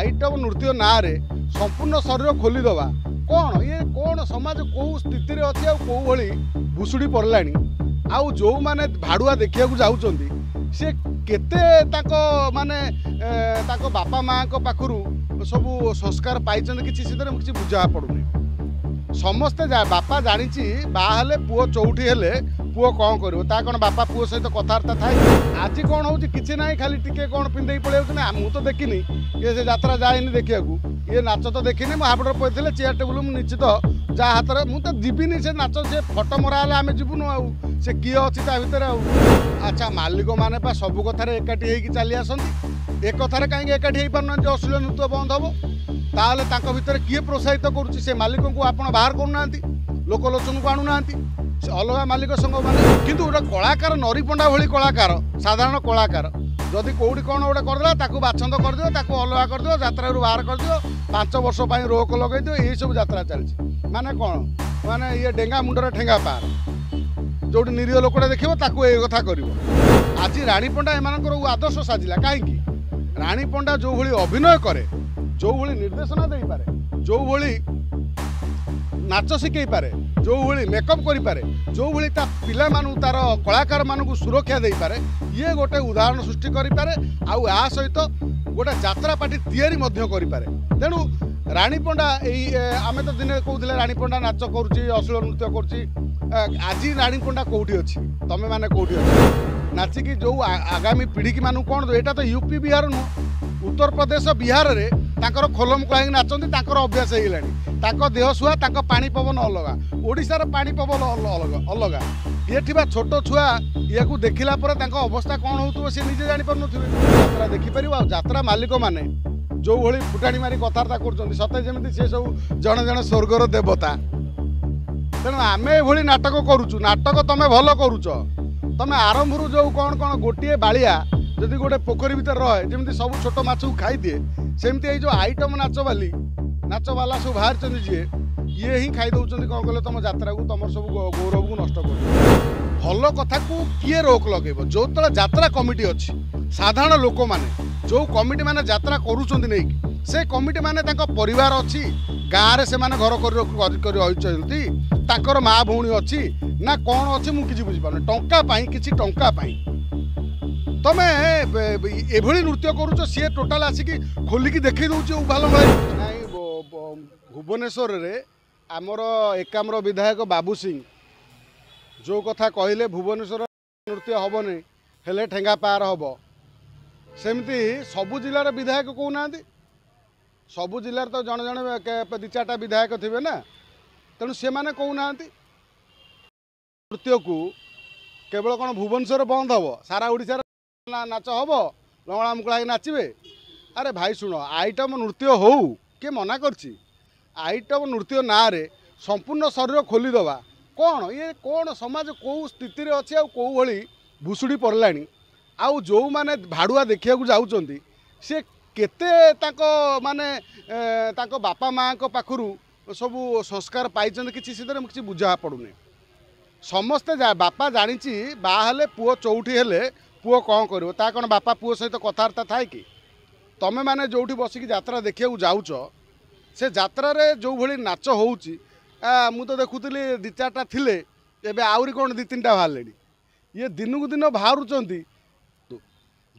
Item नृत्य ना रे संपूर्ण शरीर खोलीदवा कौन ये कौन समाज कौ स्थित अच्छी आउ भली भुशुड़ी पड़लानी आउ जो मैंने भाड़ुआ देखा जाऊँच सी केते माने बापा माँ पाखु सब संस्कार पाई कि बुझा पड़ूनी समस्ते बापा जानी बाहले पुओ चौठी हेले पुओ कौन कर कौन बापा पुओ सहित कथबार्ता थाए आज कौन हो कि ना खाली टिके कौन पिंधे पलैया मुझे तो देखनी ये से यात्रा जाए देखा ये नाच तो देखनी मो हापट पड़े चेयर टेबुल निश्चित जहाँ हाथ में मुझे जीविनी से नाच से फटो मरा आम जीवनु से किए अच्छी ता भर अच्छा मालिक मैंने सब कथार एकाठी होगी चली आसती एक कथार कहीं एकाठी हो पार अश्लील नृत्य बंद हम ताले ताको भितर किए प्रोत्साहित करुच्ची से मालिक को आप बाहर करूना लोकलोचन को आणुना अलग मालिक संग माने किंतु गोटे कलाकार नरीपंडा भली कलाकार साधारण कलाकार जदि कौटी कौन गोटे करदेला ताकू बाछंद करदियो ताकू अलग करदियो यात्रा बाहर करदियो 5 वर्ष पर रोक लगे दियो यही सब यात्रा चलती माने कौन माने ये डेंगा मुंडर ठेंगा पार जो निरीह लोकटा देखिबो ताकू ए कथा करिवो आज रानी पंडा एमानकर आदर्श साजिला कहीं रानी पंडा जो भली अभिनय करे जो भली निर्देशना दे पारे जो भली नाच शिखई पारे जो भली मेकअप करि पारे जो भली ता पिला मानु तार कलाकार मानु सुरक्षा दे पारे ये गोटे उदाहरण सृष्टि करि पारे आउ आ सहित गोटे यात्रा पार्टी तैयारी मध्य करि पारे तेणु रानी पंडा आमे तो दिने कहूले रानी पंडा नाच करुच्ची अश्लील नृत्य करुच्ची आज रानी पंडा कौटी अच्छी तमें मैंने कौटी अच्छी नाचिकी जो आगामी पीढ़ी की मानू कौन यहाँ तो यूपी बिहार नुह उत्तर प्रदेश बिहार में तांकर खोलम खोला नाचती अभ्यास हो देह छुआ पानी पवन अलग ओडिशार पानी पवन अलग ये छोट छुआ या देखला अवस्था कौन हो सी निजे जापर यात्रा देखिपर यात्रा मालिक मैंने जो भली फुटाणी मारी कथबार्ता कर सते जमी सी सब जड़े जड़े स्वर्गर देवता तेणु आम ये नाटक करुचु नाटक तुम भल करुच तुम आरंभ जो कौन कौन गोटे बाड़िया जदि गोटे पोखरी भीतर रहे जमी सब छोट माछ को खाई दिए सेमती जो आइटम नाच वाला सब बाहर जी ये ही खाई दौरान कौन कले तुम यात्रा को तुम सब गौरव को नष्ट कर भल कथा को किए रोक लगे जो तला यात्रा कमिटी अच्छी साधारण लोक मैंने जो कमिटी मैंने यात्रा करुँच नहीं से कमिटी मैंने परिवार अच्छी गाँव में से घर कर माँ भौणी अच्छी ना कौन अच्छी मुझे बुझीपार टंका कि टंका तमें एभली नृत्य करुच सी टोटाल आसिक खोलिकी देखी दूसरी उभाल भाई भुवनेश्वर रे आमर एकाम्र विधायक बाबू सिंह जो कथा कहले भुवनेश्वर नृत्य हेनी हेले ठेंगा पार हम सेमती सबु जिलार विधायक कहूना सबु जिलार तो जड़े जड़े दि चार्टा विधायक थे ना तेणु से मैंने कहूना नृत्य को केवल कौन भुवनेश्वर बंद हम सारा ओडिशार नाच हम लंगड़ा मुकड़ा नाचे अरे भाई शुण आइटम नृत्य हो किए मना करछि आइटम नृत्य ना रे संपूर्ण शरीर खोलीदवा कौन ये कौन समाज कौ स्थित अच्छी आउ भली भुशुड़ी पड़लानी आउ जो मैंने भाड़ुआ देखा जाऊँच सी केते माने बापा माँ पाखु सब संस्कार पाई कि बुझा पड़ूनी समस्ते बापा जानी बाहले पुओ चौठी हेले पुओ कौन कर कौन बापा पुओ सहित कथबार्ता थाए कि तमें मैंने जो बसिक यात्रा देखा जाऊँच से यात्रा जो भली नाच हो मु तो देखुली दि चार्टा थिले एबे आउरी कौन 2-3टा बाहर ये दिन को दिन बाहर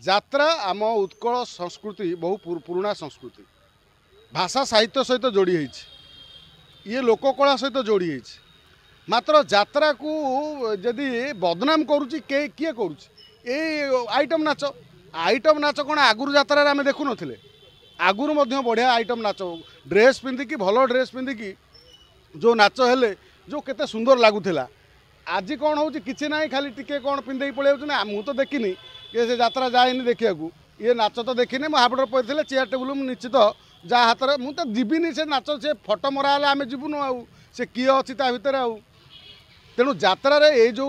यात्रा आम उत्कल संस्कृति बहु पुराणा संस्कृति भाषा साहित्य सहित जोड़ी ये लोककला सहित जोड़ी मात्र यात्रा को जदि बदनाम करुच्ची किए करुच्ची आइटम नाच कौन आगुरी यात्रा आम देखु नथिले आगुरी बढ़िया आइटम नाच ड्रेस पिंधिकी भल ड्रेस पिंधिकी जो नाच हेले जो केते सुंदर लगुला आज कौन हो कि ना खाली टिके कौन पिंधे पलैया मुझे तो देखनी ये से यात्रा जाए देखा ये नाच तो देखनी मो हापट पड़े चेयर टेबुल निश्चित जहाँ हाथ में मुझे जीविनी से नाच से फटो मरा आम जीवनु से किए अच्छी ता भर तेणु यात्रा ये जो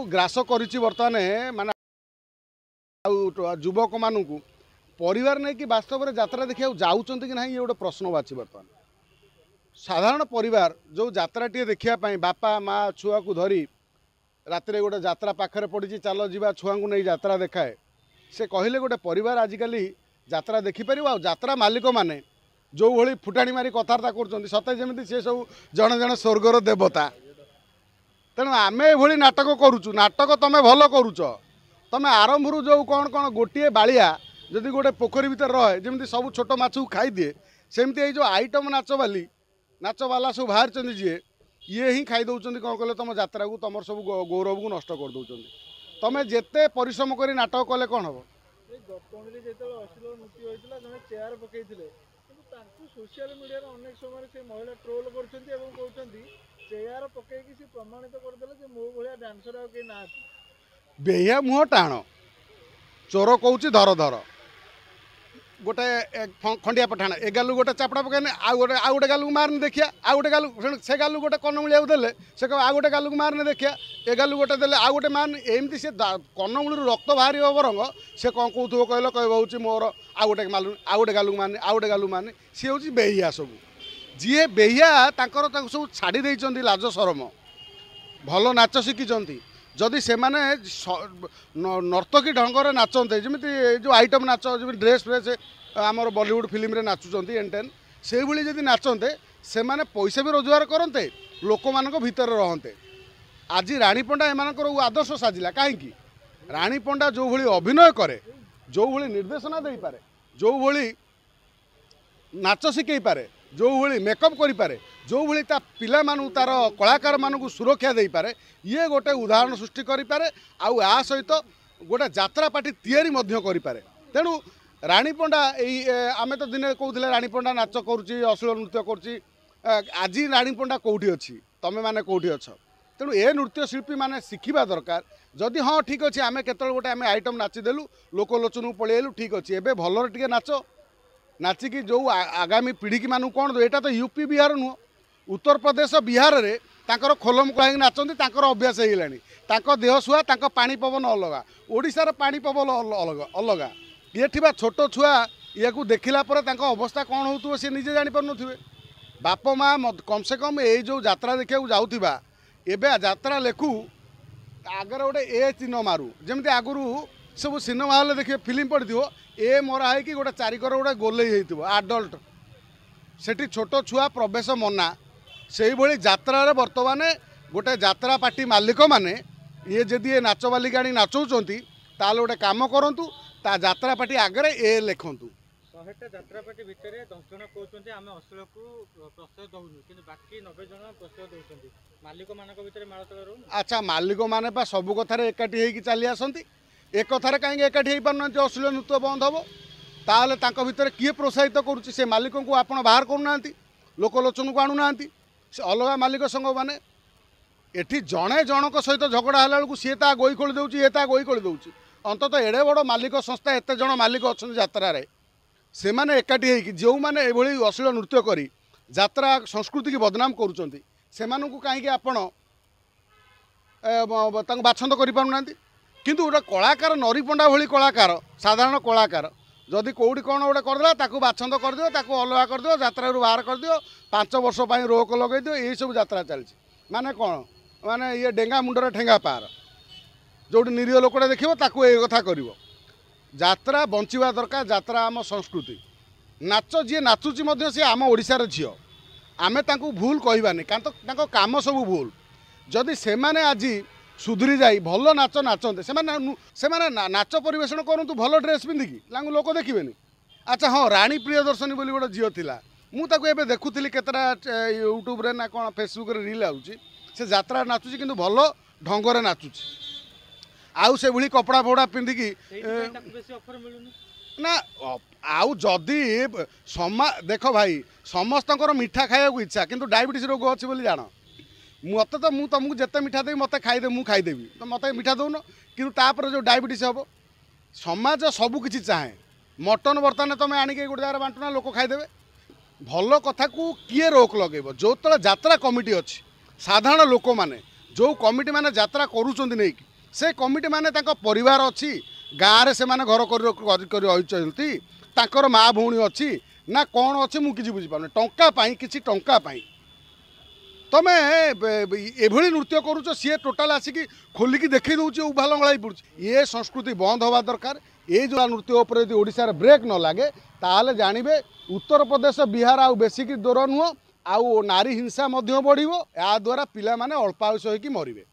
ग्रास कर बर्तमान माने युवक मानू परिवार नहीं कि वास्तव में यात्रा देखा जाऊँच कि ना ये गोटे प्रश्न बाची बर्तमान साधारण परिवार जो यात्रा टी देखापी बापा माँ छुआ को धरी रात गोटे यात्रा पाखे पड़ी चल जा छुआ को नहीं यात्रा देखाए से कहले गोटे परिवार आजिकल ଯାତ୍ରା ଦେଖିପାରିବ। ଆଉ ଯାତ୍ରା ମାଲିକମାନେ ଯେଉଁଭଳି ଫୁଟାଣି ମାରି କଥାବାର୍ତ୍ତା କରୁଛନ୍ତି ସତେ ଯେମିତି ସେ ସବୁ ଜଣେ ଜଣେ ସ୍ୱର୍ଗର ଦେବତା। ତେଣୁ ଆମେ ଏଭଳି ନାଟକ କରୁଛୁ, ନାଟକ ତମେ ଭଲ କରୁଛ। ତମେ ଆରମ୍ଭରୁ ଯେଉଁ କ'ଣ ଗୋଟିଏ ବାଳିଆ ଯଦି ଗୋଟେ ପୋଖରୀ ଭିତରେ ରହେ ଯେମିତି ସବୁ ଛୋଟ ମାଛକୁ ଖାଇଦିଏ, ସେମିତି ଏଇ ଯେଉଁ ଆଇଟମ୍ ନାଚବାଲା ସବୁ ବାହାରିଛନ୍ତି ଯିଏ, ଇଏ ହିଁ ଖାଇ ଦେଉଛନ୍ତି। କ'ଣ କଲେ ତମ ଯାତ୍ରାକୁ, ତମର ସବୁ ଗୌରବକୁ ନଷ୍ଟ କରିଦେଉଛନ୍ତି। ତମେ ଯେତେ ପରିଶ୍ରମ କରି ନାଟକ କଲେ କ'ଣ ହେବ? ଗତକାଲି ଯେତେବେଳେ ଅଶ୍ଳୀଳ ନୃତ୍ୟ ହୋଇଥିଲା ଜଣେ ଚେୟାର ପକାଇଥିଲେ, କିନ୍ତୁ ତାଙ୍କୁ ସୋସିଆଲ ମିଡ଼ିଆରେ ଅନେକ ସମୟରେ ସେ ମହିଳା ଟ୍ରୋଲ୍ କରୁଛନ୍ତି ଏବଂ କହୁଛନ୍ତି ଚେୟାର ପକାଇକି ସେ ପ୍ରମାଣିତ କରିଦେଲେ ଯେ ମୋ ଭଳିଆ ଡ୍ୟାନ୍ସର ଆଉ କେହି ନାହାନ୍ତି। ବେହିଆ ମୁହଁ ଟାଣ, ଚୋର କହୁଛି ଧର ଧର, गोटे खंडिया पठाण ए गालू गोटे चापड़ा पकाने आउ गोटे गालू मारने देखिया आउ गोटे गालू से गालू गोटे कनमूलिया देले से आउ गोटे गालू मारने देखिया ए गालू गोटे देले आउ गोटे मारने एमती से कनमूल रक्त बाहर बरंग से कौन कौन कहल कह मोर आउ गोटे मालू आउ गोटे गालू मारने आउ गोटे गालू मारने सी हूँ बेहिया सब जी बेहिया सब छाड़ी देइचंती लाज शरम भल नाच शिखिंट जदि से माने नर्तकी ढंगर नाचते जमी जो आइटम नाच जमी ड्रेस फ्रेस आमर बॉलीवुड फिल्म रे नाचुंट एंटेन से भाई जदि नाचते से माने पैसा भी रोजगार करते लोक मान भीतर रहते। आज रानी पंडा एम आदर्श साजिला कहीं रानी पंडा जो भाई अभिनय करे जो भाई निर्देशना दे पारे जो भाई नाच शिखई पारे जो भाई मेकअप करें जो भाई पिला मानू तार कलाकार मानू सुरक्षा दे पारे ये गोटे उदाहरण सृष्टि करें आउ आ सहित गोटे जात्रा पार्टी तैयारी करें। तेणु रानी पंडा आमे तो दिने कहते रानी पंडा नाच करुच्ची अश्लील नृत्य करुच्ची आज रानी पंडा कौटी अच्छी तमें मैंने कौटी अच्छ तेणु ए नृत्य शिल्पी मैंने शिखा दरकार जदि हाँ ठीक अच्छे आम केतल गोटे आम आइटम नाचिदेलु लोकलोचन को पलैलु ठीक अच्छे एवं भलर टे नाच नाचिकी जो आगामी पीढ़ी की मानू कौन यहाँ तो यूपी बिहार नुह उत्तर प्रदेश बिहार में तांकर खोलम खोला नाचती तांकर अभ्यास हो देह सुहा पानी पवन अलग ओडिशार पानी पवन अलग ये छोट छुआ या देखला अवस्था कौन हो सी निजे जापर नुवे बाप माँ कम से कम ये जो यात्रा देखा जाऊा एवं यात्रा लेखु आगर गोटे ए चिन्ह मारू जमी आगुरी सब सिनेमा हल देखिए फिल्म पड़ो ए मरा है कि गोटे चारिकर गोटे गोलई हो आडल्ट सेठी छोट छुआ प्रवेश मना से भाई यात्रा बर्तमान गोटे यात्रा पार्टी मालिक माने ये जदि ये नाच बालिका आनी नाचौंती ताल गोटे कम करूँ ता यात्रा पार्टी आगे ए लिखतु 100टा यात्रा पार्टी भितर 10 जन कहते आम अश्लील को प्रश्रय दौनु कि बाकी 90 जन प्रश्रय दौरान मालिक मान माड़तल रो। अच्छा मालिक मैंने सब कथार एकाठी होगी चली आसती एक कथार कहीं एकाठी हो पार अश्लील नृत्य बंद हम ताल भितर किए प्रोत्साहित करुच्ची से मालिक को आप बाहर करूना लोकलोचन को आणुना से अलग मालिक संग माने एठी जड़े जनक सहित झगड़ा है बेलू सी ता गोई खोली दूसरी ये ता गोई खोली दूसरी अंततः एड़े बड़ मालिक संस्था एत जन मालिक अच्छा यात्रा से माने एकाठी होगी जो मैंने ये अश्लील नृत्य करी यात्रा संस्कृति की बदनाम करुँच से कहीं आपण बाछंद करना किंतु गोटे कलाकार नरी पंडा भली कलाकार साधारण कलाकार जदि कौटी कौन गोटे करदेला ताकू बाछंद करदियो ताकू अलगा करदियो यात्रा बाहर करदियो 5 वर्ष रोक लगे दियो यही सब यात्रा चलती माने कौन माने ये डेंगा मुंडर ठेंगा पार जो निरीह लोकटा देखिबो ताकू ए कथा करिवो यात्रा बंचिवा दरकार यात्रा आम संस्कृति नाच जी नाचुची मध्य सी आम ओडिशार झियो आमे तांकू भूल कहबानी तांको काम सब भूल जदि से माने आज सुधरी जाई भल नाच नाचते से नाच परिवेशन करूँ भल ड्रेस पिंधिकी लोक देखिए। अच्छा हाँ रानी प्रियदर्शनी बोली गोटे झील था मुझे देखुली केतटा यूट्यूब रे ना कौन फेसबुक रे रील आउची से यात्रा नाचुची किंतु भल ढंगर नाचुची आउ से भली कपड़ा फपड़ा पिंधिकी ना आउ जदि देख भाई समस्त मिठा खाया इच्छा किंतु डायबिटीज रोग अच्छी बोली जान मत तो मुझे तुमको जिते मिठा देवी मत खाईदे मुझे खाईदेवी तो मत मिठा दौन कि जो डायबिटीज हम समाज सबकि चाहे मटन बर्तमान तुम आणिक गोटे जगह बांटना लोक खाईदेवे भल कथा को किए रोक लगे जो तले यात्रा कमिटी अच्छी साधारण लोक मैंने जो कमिटी मैंने यात्रा करुँच नहीं से कमिटी मैंने परिवार अच्छी गाँव से मैंने घर कर माँ भौणी अच्छी ना कौन अच्छी मुझे किसी बुझीपार टाँचा कि टाँचा तमें एभली नृत्य करुच सी टोटाल आसिक खोलिकी देखी दूसरी उभा लंगड़ा पड़ुच ये संस्कृति बंद हवा दरकार এই जो नृत्य उपर यदि ओडिशार ब्रेक न लगे ताहले जानिबे उत्तर प्रदेश बिहार आउ बेसिक दूर नुह आउ नारी हिंसा बढ़िबो या द्वारा पिला माने अल्पायुष होइकी मरिबे।